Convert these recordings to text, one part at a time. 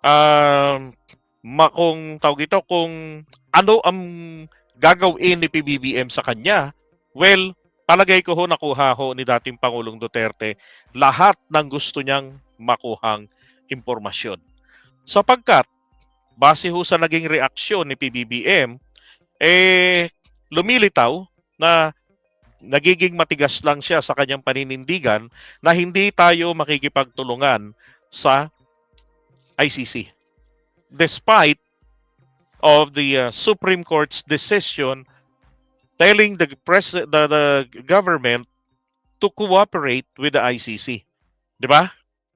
um, kung tawag ito, kung ano ang gagawin ni PBBM sa kanya, well, palagay ko ho nakuha ho ni dating Pangulong Duterte lahat ng gusto niyang makuhang impormasyon. Sapagkat, base ho sa naging reaksyon ni PBBM, lumilitaw na nagiging matigas lang siya sa kanyang paninindigan na hindi tayo makikipagtulungan sa ICC. Despite of the Supreme Court's decision telling the government to cooperate with the ICC. 'Di ba?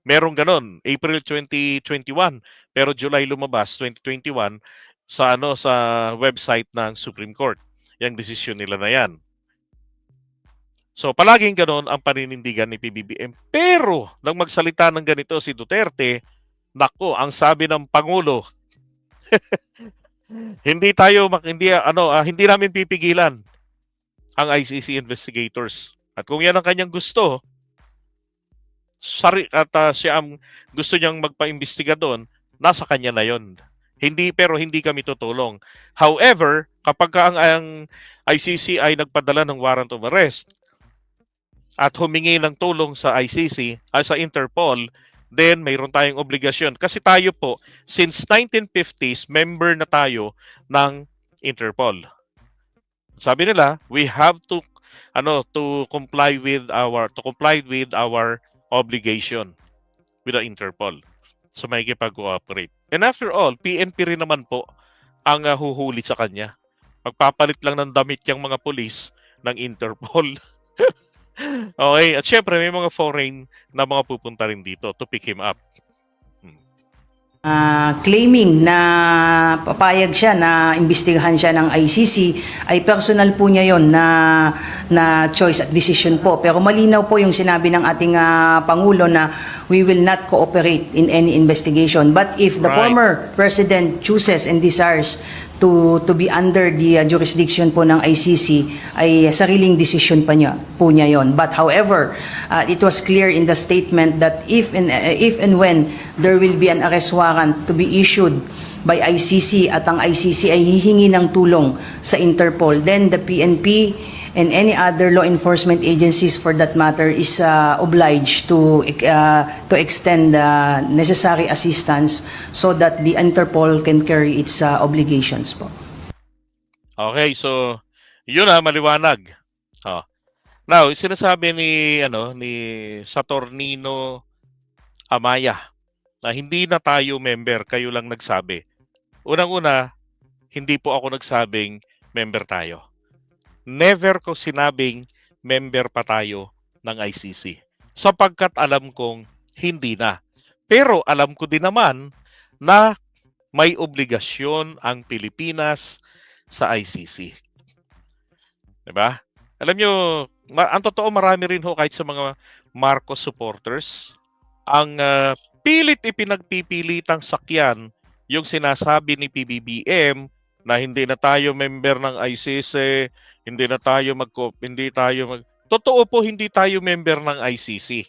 Merong ganon, April 2021, pero July lumabas 2021 sa sa website ng Supreme Court. Yang desisyon nila na 'yan. So palaging ganon ang paninindigan ni PBBM. Pero nang magsalita ng ganito si Duterte, nako, ang sabi ng Pangulo, hindi namin pipigilan ang ICC investigators. At kung yan ang kanyang gusto, siya ang gusto niyang magpaimbestiga doon, nasa kanya na yon. Pero hindi kami tutulong. However, kapag ang ICC ay nagpadala ng warrant of arrest at humingi ng tulong sa ICC, sa Interpol, then mayroon tayong obligasyon. Kasi tayo po, since 1950s, member na tayo ng Interpol. Sabi nila, we have to comply with our obligation with the Interpol. So may kipag-cooperate. And after all, PNP rin naman po ang huhuli sa kanya. Magpapalit lang ng damit yung mga pulis ng Interpol. Okay, at syempre may mga foreign na mga pupunta rin dito to pick him up. Claiming na papayag siya na imbestigahan siya ng ICC ay personal po niya yon na choice at decision po. Pero malinaw po yung sinabi ng ating Pangulo na we will not cooperate in any investigation. But if the former president chooses and desires to be under the jurisdiction po ng ICC, ay sariling decision po niya yon. But however, it was clear in the statement that if and when there will be an arrest warrant to be issued by ICC at ang ICC ay hihingi ng tulong sa Interpol, then the PNP and any other law enforcement agencies for that matter is obliged to extend necessary assistance so that the Interpol can carry its obligations po. Okay, so yun maliwanag. Now, sinasabi ni Saturnino Amaya na hindi na tayo member, kayo lang nagsabi. Unang-una, hindi po ako nagsabing member tayo. Never ko sinabing member pa tayo ng ICC. Sapagkat alam kong hindi na. Pero alam ko din naman na may obligasyon ang Pilipinas sa ICC. Diba? Alam nyo, ang totoo marami rin ho kahit sa mga Marcos supporters, ang pilit ipinagpipilitang sakyan yung sinasabi ni PBBM na hindi na tayo member ng ICC, Totoo po, hindi tayo member ng ICC.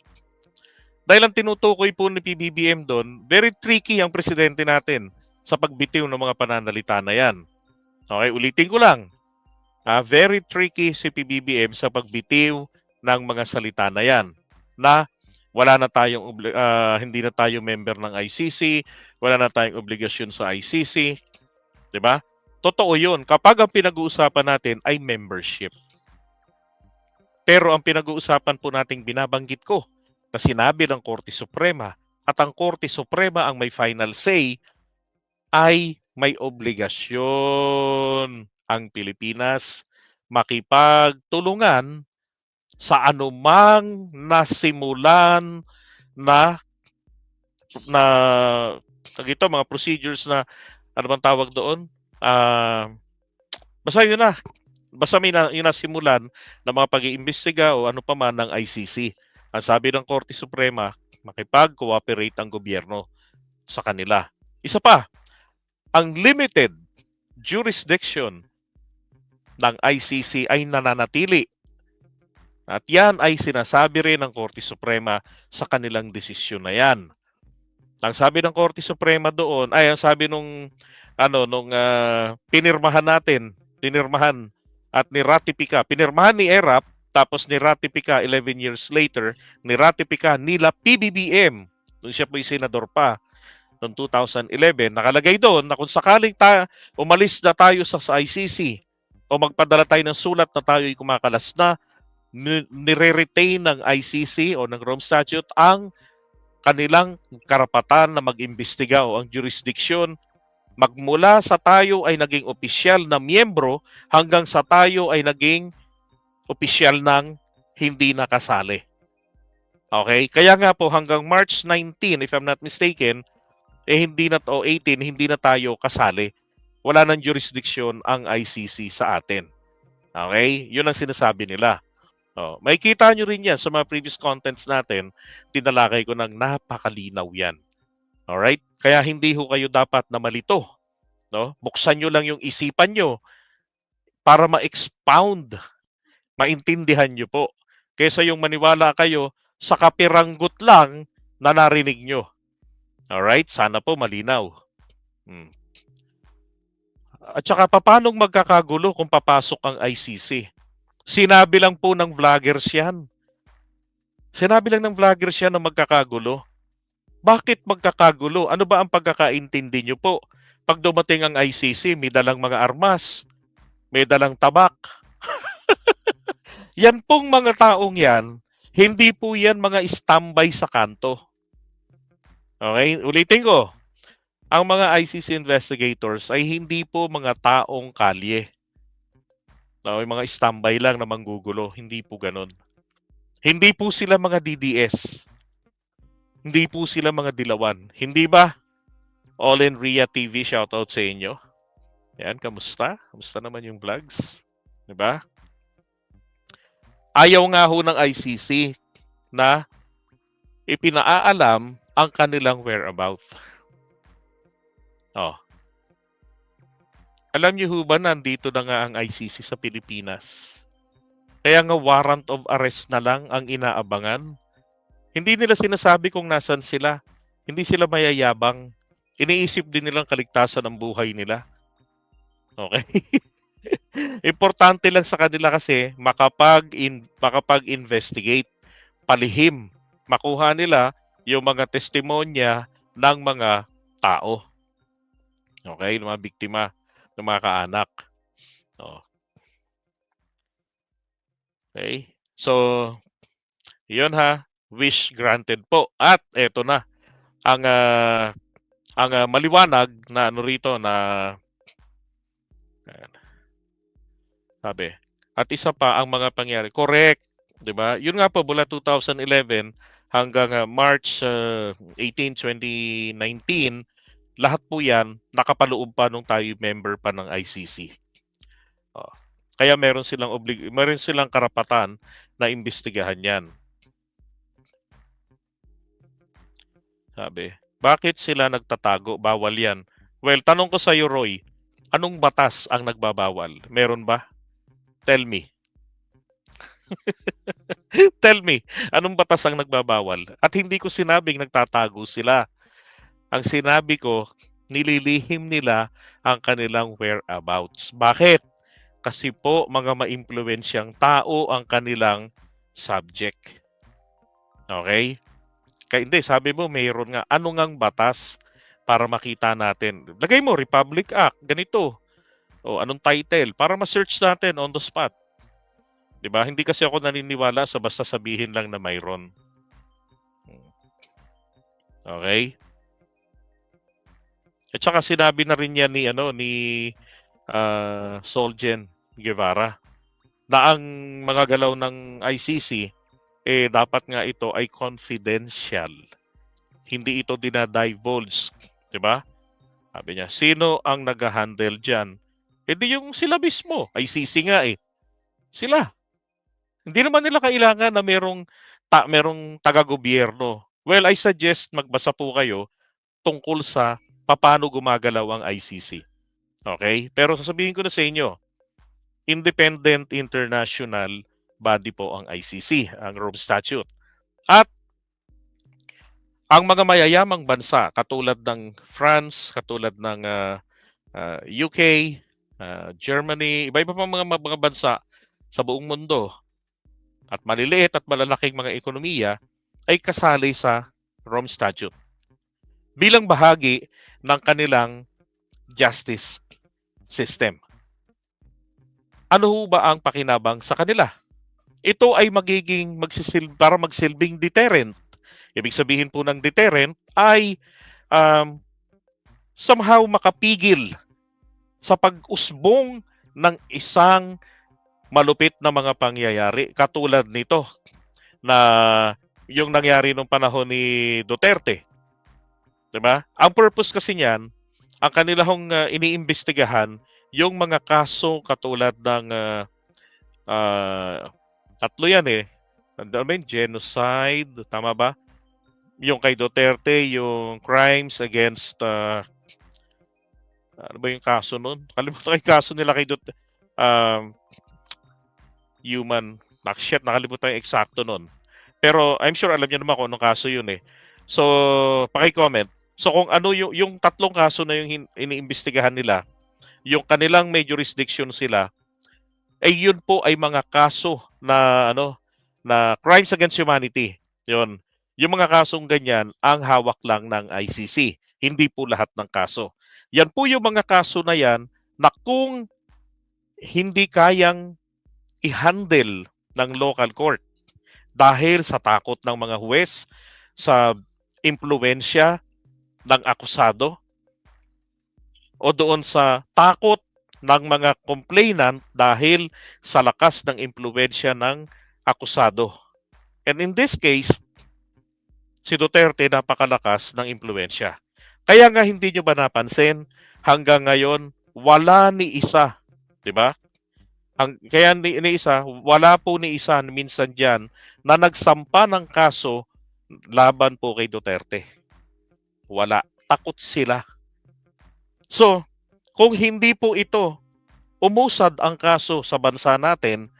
Dahil ang tinutukoy po ni PBBM doon, very tricky ang presidente natin sa pagbitiw ng mga pananalita na yan. Okay, ulitin ko lang. Very tricky si PBBM sa pagbitiw ng mga salita na yan. Na hindi na tayo member ng ICC, wala na tayong obligasyon sa ICC. 'Di ba? Totoo yun kapag ang pinag-uusapan natin ay membership. Pero ang pinag-uusapan po nating binabanggit ko na sinabi ng Korte Suprema at ang Korte Suprema ang may final say ay may obligasyon ang Pilipinas makipagtulungan sa anumang nasimulan na mga procedures na ano bang tawag doon? Basta yun na. Basta may yung nasimulan na mga pag-iimbestiga o ano pa man ng ICC. Ang sabi ng Korte Suprema, makipag-cooperate ang gobyerno sa kanila. Isa pa, ang limited jurisdiction ng ICC ay nananatili. At yan ay sinasabi rin ng Korte Suprema sa kanilang desisyon na yan. Ang sabi ng Korte Suprema doon, ay ang sabi nung pinirmahan at niratipika. Pinirmahan ni ERAP tapos niratipika 11 years later, niratipika nila PBBM. Nung siya po yung senador pa noong 2011, nakalagay doon na kung sakaling umalis na tayo sa ICC o magpadala tayo ng sulat na tayo'y kumakalas na, nire-retain ng ICC o ng Rome Statute ang kanilang karapatan na mag-imbestiga o ang jurisdiction magmula sa tayo ay naging opisyal na miyembro hanggang sa tayo ay naging opisyal ng hindi nakasali. Okay? Kaya nga po hanggang March 19, if I'm not mistaken, 18, hindi na tayo kasali. Wala nang jurisdiction ang ICC sa atin. Okay? Yun ang sinasabi nila. May kita nyo rin yan sa mga previous contents natin. Tinalakay ko ng napakalinaw yan. Alright? Kaya hindi ho kayo dapat na malito. No? Buksan nyo lang yung isipan nyo para ma-expound, maintindihan nyo po. Kaysa yung maniwala kayo sa kapiranggot lang na narinig nyo. Alright? Sana po malinaw. At saka paano magkakagulo kung papasok ang ICC? Sinabi lang po ng vloggers yan. Sinabi lang ng vloggers yan na magkakagulo. Bakit magkakagulo? Ano ba ang pagkakaintindi nyo po? Pag dumating ang ICC, may dalang mga armas, may dalang tabak. Yan pong mga taong yan, hindi po yan mga standby sa kanto. Okay? Ulitin ko. Ang mga ICC investigators ay hindi po mga taong kalye. Yung mga standby lang na manggugulo. Hindi po ganun. Hindi po sila mga DDS. Hindi po sila mga dilawan. Hindi ba? All in Ria TV, shoutout sa inyo. Yan, kamusta? Kamusta naman yung vlogs? Diba? Ayaw nga ho ng ICC na ipinaalam ang kanilang whereabout. Alam niyo ho ba nandito na nga ang ICC sa Pilipinas? Kaya nga warrant of arrest na lang ang inaabangan. Hindi nila sinasabi kung nasan sila. Hindi sila mayayabang. Iniisip din nilang kaligtasan ng buhay nila. Okay? Importante lang sa kanila kasi makapag-investigate, palihim, makuha nila yung mga testimonya ng mga tao. Okay? Ng mga biktima, ng mga kaanak. Okay? So, yun ha. Wish granted po. At eto na. Ang maliwanag na rito na sabi. At isa pa ang mga pangyari. Correct. 'Di ba? Yun nga po mula 2011 hanggang March 18, 2019, lahat po 'yan nakapaloob pa nung tayo member pa ng ICC. Kaya meron silang karapatan na imbestigahan 'yan. Sabi. Bakit sila nagtatago? Bawal 'yan. Well, tanong ko sa iyo, Roy, anong batas ang nagbabawal? Meron ba? Tell me. Tell me, anong batas ang nagbabawal? At hindi ko sinabing nagtatago sila. Ang sinabi ko, nililihim nila ang kanilang whereabouts. Bakit? Kasi po mga maimpluwensyang tao ang kanilang subject. Okay? Kaya hindi, sabi mo mayroon nga. Ano ngang batas para makita natin? Lagay mo, Republic Act, ganito. Anong title? Para ma-search natin on the spot. Diba? Hindi kasi ako naniniwala sa basta sabihin lang na mayroon. Okay? At saka sinabi na rin yan ni Solgen Guevara na ang mga galaw ng ICC dapat nga ito ay confidential. Hindi ito dinadivulge. Diba? Sabi niya, sino ang nag-handle dyan? Di yung sila mismo. ICC nga Sila. Hindi naman nila kailangan na merong taga-gobyerno. Well, I suggest magbasa po kayo tungkol sa paano gumagalaw ang ICC. Okay? Pero sasabihin ko na sa inyo, independent international body po ang ICC, ang Rome Statute. At Ang mga mayayamang bansa katulad ng France, katulad ng UK, Germany, iba-iba pang mga bansa sa buong mundo at maliliit at malalaking mga ekonomiya ay kasali sa Rome Statute bilang bahagi ng kanilang justice system. Ano ho ba ang pakinabang sa kanila? Ito ay para magsilbing deterrent. Ibig sabihin po ng deterrent ay um, somehow makapigil sa pag-usbong ng isang malupit na mga pangyayari katulad nito na yung nangyari nung panahon ni Duterte. 'Di ba? Ang purpose kasi niyan, ang kanilang iniimbestigahan yung mga kaso katulad ng tatlo yan eh. Ano ba yun? Genocide, tama ba? Yung kay Duterte, yung crimes against ano ba yung kaso nun? Kalimutan ko yung kaso nila kay Duterte. Human, shit, nakalimutan yung eksakto nun. Pero I'm sure alam niyo naman kung anong kaso yun eh. So, paki-comment. So kung ano yung tatlong kaso na yung iniimbestigahan nila, yung kanilang may jurisdiction sila, ay yun po ay mga kaso na na crimes against humanity. Yun. Yung mga kasong ganyan ang hawak lang ng ICC. Hindi po lahat ng kaso. Yan po yung mga kaso na yan na kung hindi kayang i-handle ng local court dahil sa takot ng mga huwes, sa impluwensya ng akusado, o doon sa takot ng mga complainant dahil sa lakas ng impluwensya ng akusado. And in this case, si Duterte napakalakas ng impluwensya. Kaya nga hindi nyo ba napansin, hanggang ngayon, wala ni isa, di ba? Kaya ni isa, wala po ni isa minsan dyan na nagsampa ng kaso laban po kay Duterte. Wala. Takot sila. So, kung hindi po ito umusad ang kaso sa bansa natin,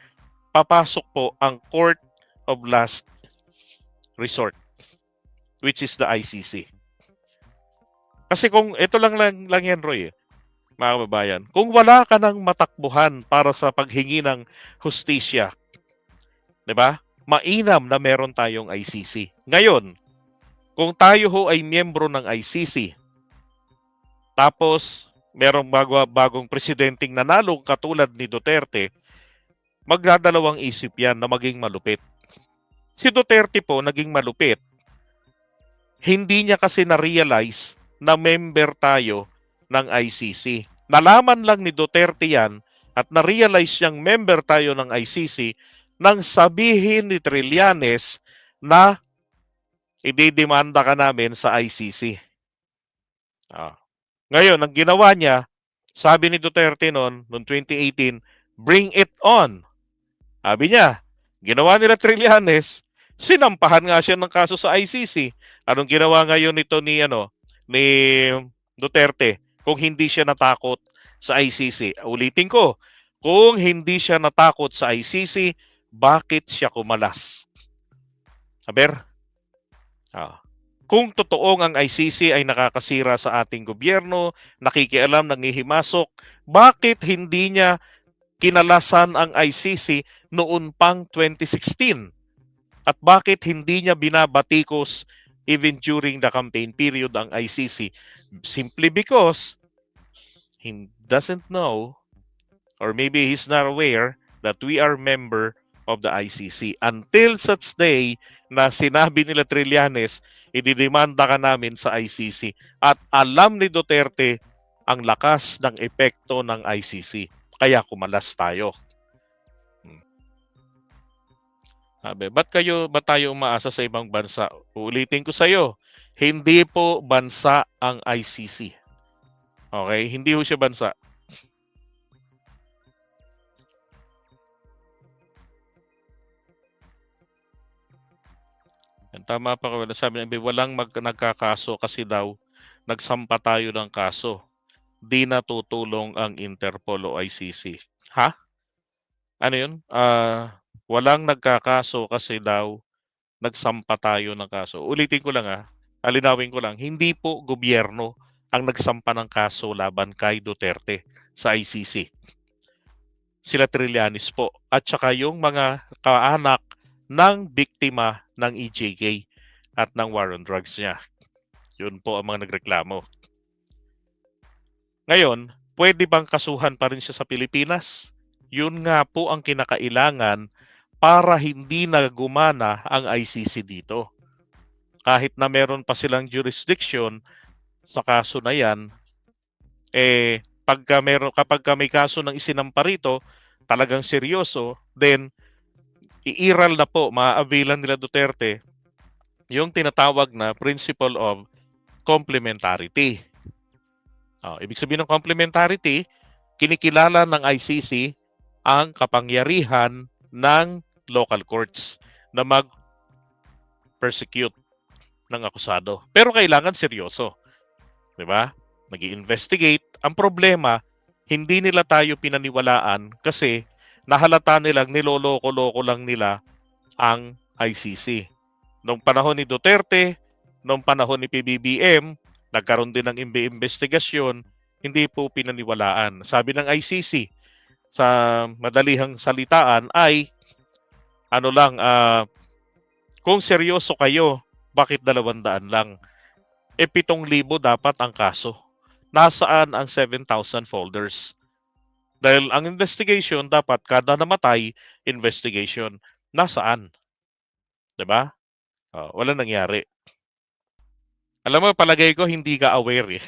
papasok po ang Court of Last Resort, which is the ICC. Kasi kung ito lang yan, Roy, mga kababayan, kung wala ka ng matakbuhan para sa paghingi ng hustisya, di ba? Mainam na meron tayong ICC. Ngayon, kung tayo ho ay miyembro ng ICC, tapos merong bagong presidenteng nanalo katulad ni Duterte, magdadalawang isip yan na maging malupit. Si Duterte po naging malupit. Hindi niya kasi na-realize na member tayo ng ICC. Nalaman lang ni Duterte yan at na-realize niyang member tayo ng ICC nang sabihin ni Trillanes na ididemanda ka namin sa ICC. Ngayon, ang ginawa niya, sabi ni Duterte noong 2018, bring it on. Sabi niya, ginawa nila Trillanes, sinampahan nga siya ng kaso sa ICC. Anong ginawa ngayon nito ni Duterte kung hindi siya natakot sa ICC? Ulitin ko, kung hindi siya natakot sa ICC, bakit siya kumalas? Aber? Kung totoong ang ICC ay nakakasira sa ating gobyerno, nakikialam, nangihimasok, bakit hindi niya kinalasan ang ICC noon pang 2016? At bakit hindi niya binabatikos even during the campaign period ang ICC? Simply because he doesn't know, or maybe he's not aware, that we are member of the ICC. Until such day na sinabi nila Trillanes, ididemanda ka namin sa ICC. At alam ni Duterte ang lakas ng epekto ng ICC. Kaya kumalas tayo. Sabi, ba't tayo umaasa sa ibang bansa? Uulitin ko sa iyo, hindi po bansa ang ICC. Okay? Hindi ho siya bansa. Tama pa ko. Sabi ng walang nagkakaso kasi daw nagsampa tayo ng kaso. Di na tutulong ang Interpol o ICC. Ha? Ano yun? Walang nagkakaso kasi daw nagsampa tayo ng kaso. Ulitin ko lang Alinawin ko lang, hindi po gobyerno ang nagsampa ng kaso laban kay Duterte sa ICC. Sila Trillanes po at saka yung mga kaanak ng biktima ng EJK at ng war on drugs niya. Yun po ang mga nagreklamo. Ngayon, pwede bang kasuhan pa rin siya sa Pilipinas? Yun nga po ang kinakailangan para hindi na gumana ang ICC dito. Kahit na meron pa silang jurisdiction sa kaso na yan, kapag may kaso ng isinampa rito, talagang seryoso, then iiral na po, maaavilan nila Duterte yung tinatawag na principle of complementarity. Ibig sabihin ng complementarity, kinikilala ng ICC ang kapangyarihan ng local courts na mag-persecute ng akusado. Pero kailangan seryoso. Di ba? Nag-i-investigate. Ang problema, hindi nila tayo pinaniwalaan kasi nahalata nilang niloloko-loko lang nila ang ICC. Noong panahon ni Duterte, noong panahon ni PBBM, nagkaroon din ng investigasyon, hindi po pinaniwalaan. Sabi ng ICC, sa madalihang salitaan ay kung seryoso kayo, bakit 200 lang? 7,000 dapat ang kaso. Nasaan ang 7,000 folders? Dahil ang investigation, dapat kada namatay, investigation. Nasaan? Diba? Wala nangyari. Alam mo, palagay ko, hindi ka aware eh.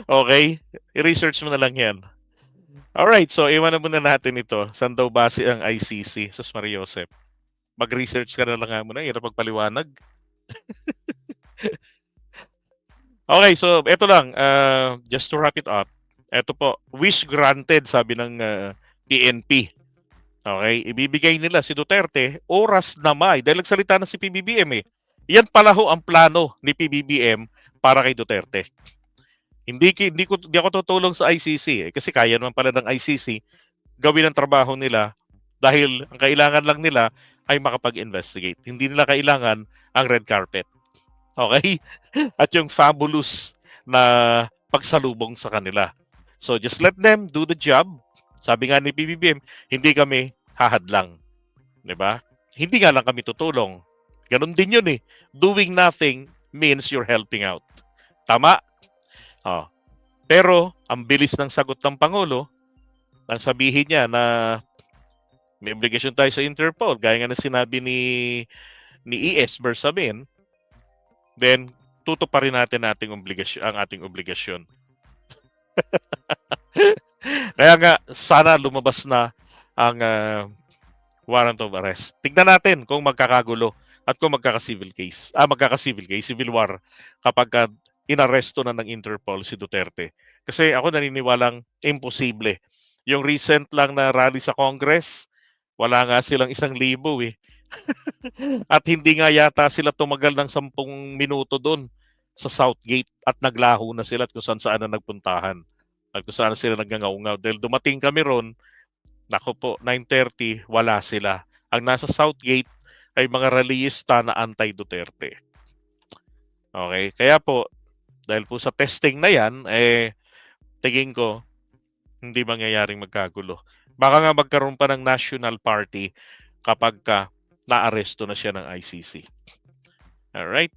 Okay? I-research mo na lang yan. Alright, so iwan na muna natin ito. Saan daw base ang ICC? Sus Maria Josep. Mag-research ka na lang nga muna. Hirap magpaliwanag. Okay, so ito lang. Just to wrap it up. Ito po. Wish granted, sabi ng PNP. Okay? Ibibigay nila si Duterte oras na may. Dahil nagsalita na si PBBM eh. Yan pala ho ang plano ni PBBM para kay Duterte. Hindi ako tutulong sa ICC kasi kaya naman pala ng ICC gawin ang trabaho nila dahil ang kailangan lang nila ay makapag-investigate. Hindi nila kailangan ang red carpet. Okay? At yung fabulous na pagsalubong sa kanila. So just let them do the job. Sabi nga ni PBBM, hindi kami hahadlang. 'Di ba? Hindi nga lang kami tutulong. Ganon din yun eh. Doing nothing means you're helping out. Tama? Pero, ang bilis ng sagot ng Pangulo, nang sabihin niya na may obligasyon tayo sa Interpol, gaya nga na sinabi ni ES Bersamin, then tutuparin natin ang ating obligasyon. Kaya nga, sana lumabas na ang warrant of arrest. Tignan natin kung magkakagulo at kung magkaka-civil case, civil war kapag inaresto na ng Interpol si Duterte. Kasi ako naniniwalang imposible. Yung recent lang na rally sa Congress, wala nga silang 1,000 eh. At hindi nga yata sila tumagal ng 10 minuto doon sa Southgate at naglaho na sila at kung saan na nagpuntahan. At kung saan sila nagngangaw-ngaw. Dahil dumating kami ron, nako po, 9:30, wala sila. Ang nasa Southgate ay mga rallyista na anti-Duterte. Okay, kaya po, dahil po sa testing na yan, tingin ko, hindi mangyayaring magkagulo. Baka nga magkaroon pa ng national party kapag naaresto na siya ng ICC. Alright?